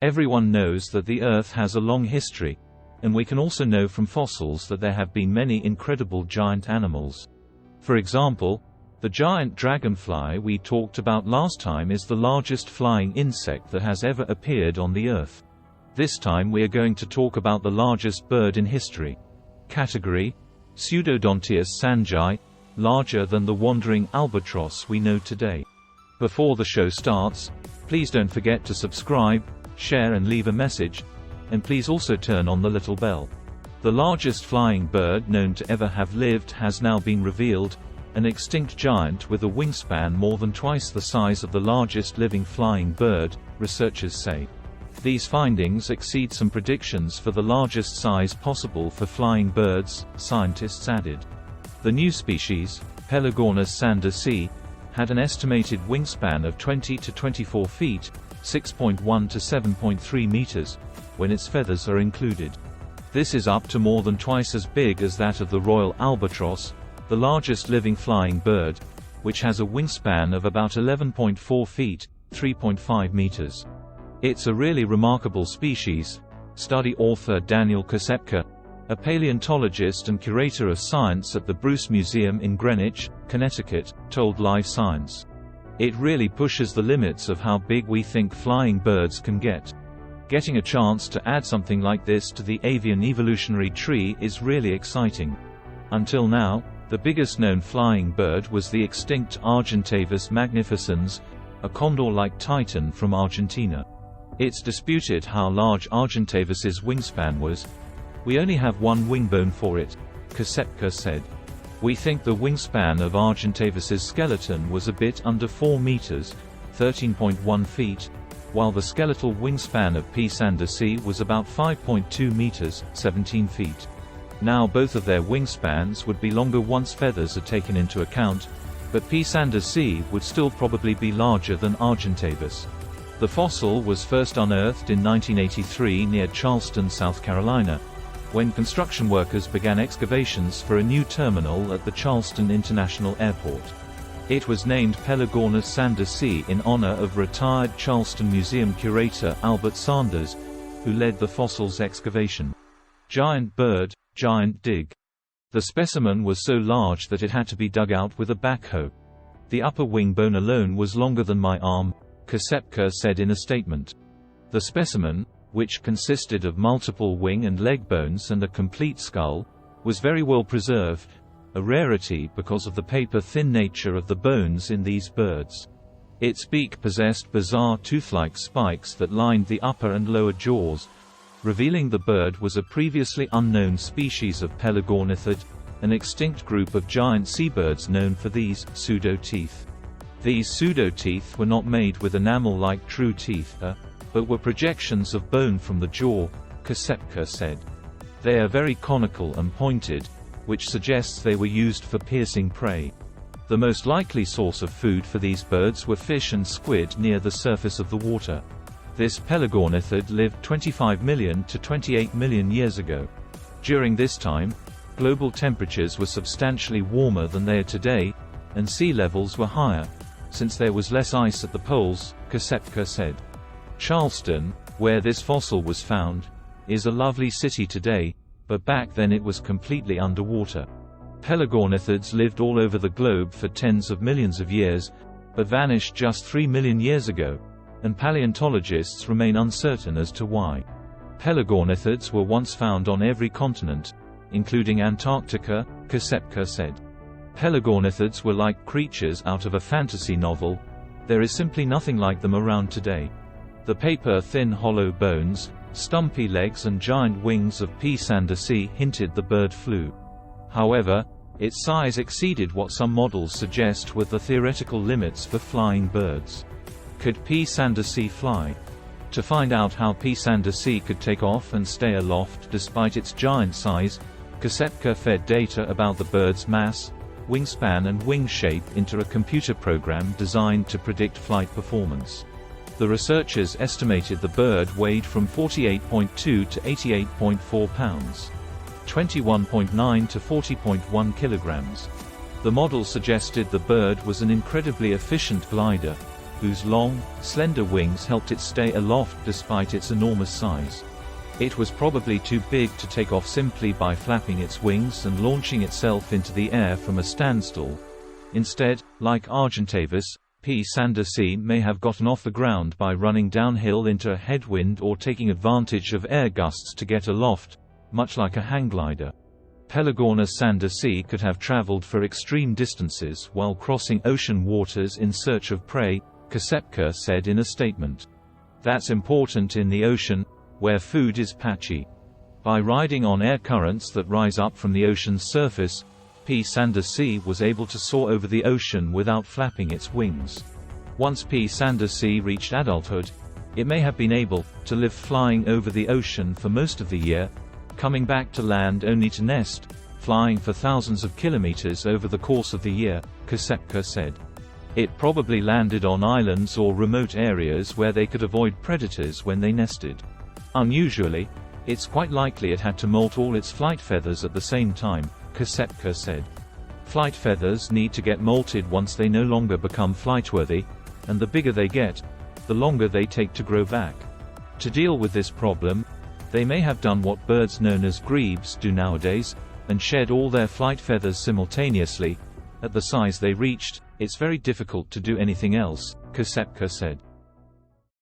Everyone knows that the Earth has a long history, and we can also know from fossils that there have been many incredible giant animals. For example, the giant dragonfly we talked about last time is the largest flying insect that has ever appeared on the Earth. This time we are going to talk about the largest bird in history. Category: Pseudodontius sandersi, larger than the wandering albatross we know today. Before the show starts, please don't forget to subscribe, share and leave a message, and please also turn on the little bell. The largest flying bird known to ever have lived has now been revealed, an extinct giant with a wingspan more than twice the size of the largest living flying bird, researchers say. These findings exceed some predictions for the largest size possible for flying birds, scientists added. The new species, Pelagornis sandersi, had an estimated wingspan of 20 to 24 feet, 6.1 to 7.3 meters, when its feathers are included. This is up to more than twice as big as that of the royal albatross, the largest living flying bird, which has a wingspan of about 11.4 feet, 3.5 meters. It's a really remarkable species, study author Daniel Kosepka, a paleontologist and curator of science at the Bruce Museum in Greenwich, Connecticut, told Live Science. It really pushes the limits of how big we think flying birds can get. Getting a chance to add something like this to the avian evolutionary tree is really exciting. Until now, the biggest known flying bird was the extinct Argentavis magnificens, a condor-like titan from Argentina. It's disputed how large Argentavis's wingspan was. We only have one wing bone for it, Kosepka said. We think the wingspan of Argentavis's skeleton was a bit under 4 meters, 13.1 feet, while the skeletal wingspan of P. sandersi was about 5.2 meters, 17 feet. Now both of their wingspans would be longer once feathers are taken into account, but P. sandersi would still probably be larger than Argentavis. The fossil was first unearthed in 1983 near Charleston, South Carolina, when construction workers began excavations for a new terminal at the Charleston International Airport. It was named Pelagornis sandersi in honor of retired Charleston Museum curator Albert Sanders, who led the fossil's excavation. Giant bird, giant dig. The specimen was so large that it had to be dug out with a backhoe. The upper wing bone alone was longer than my arm, Kosepka said in a statement. The specimen, which consisted of multiple wing and leg bones and a complete skull, was very well preserved, a rarity because of the paper-thin nature of the bones in these birds. Its beak possessed bizarre tooth-like spikes that lined the upper and lower jaws, revealing the bird was a previously unknown species of Pelagornithid, an extinct group of giant seabirds known for these pseudo-teeth. These pseudo-teeth were not made with enamel-like true teeth, but were projections of bone from the jaw, Kosepka said. They are very conical and pointed, which suggests they were used for piercing prey. The most likely source of food for these birds were fish and squid near the surface of the water. This Pelagornithid lived 25 million to 28 million years ago. During this time, global temperatures were substantially warmer than they are today, and sea levels were higher, since there was less ice at the poles, Kosepka said. Charleston, where this fossil was found, is a lovely city today, but back then it was completely underwater. Pelagornithids lived all over the globe for tens of millions of years, but vanished just 3 million years ago, and paleontologists remain uncertain as to why. Pelagornithids were once found on every continent, including Antarctica, Kosepka said. Pelagornithids were like creatures out of a fantasy novel. There is simply nothing like them around today. The paper-thin hollow bones, stumpy legs and giant wings of P. sandersi hinted the bird flew. However, its size exceeded what some models suggest were the theoretical limits for flying birds. Could P. sandersi fly? To find out how P. sandersi could take off and stay aloft despite its giant size, Kosepka fed data about the bird's mass, wingspan and wing shape into a computer program designed to predict flight performance. The researchers estimated the bird weighed from 48.2 to 88.4 pounds, 21.9 to 40.1 kilograms. The model suggested the bird was an incredibly efficient glider, whose long, slender wings helped it stay aloft despite its enormous size. It was probably too big to take off simply by flapping its wings and launching itself into the air from a standstill. Instead, like Argentavis, P. sandersi may have gotten off the ground by running downhill into a headwind or taking advantage of air gusts to get aloft, much like a hang glider. Pelagornis sandersi could have traveled for extreme distances while crossing ocean waters in search of prey, Kasepka said in a statement. That's important in the ocean, where food is patchy. By riding on air currents that rise up from the ocean's surface, P. sandersi was able to soar over the ocean without flapping its wings. Once P. sandersi reached adulthood, it may have been able to live flying over the ocean for most of the year, coming back to land only to nest, flying for thousands of kilometers over the course of the year, Kasepka said. It probably landed on islands or remote areas where they could avoid predators when they nested. Unusually, it's quite likely it had to molt all its flight feathers at the same time, Kasepka said. Flight feathers need to get molted once they no longer become flightworthy, and the bigger they get, the longer they take to grow back. To deal with this problem, they may have done what birds known as grebes do nowadays, and shed all their flight feathers simultaneously. At the size they reached, it's very difficult to do anything else, Kasepka said.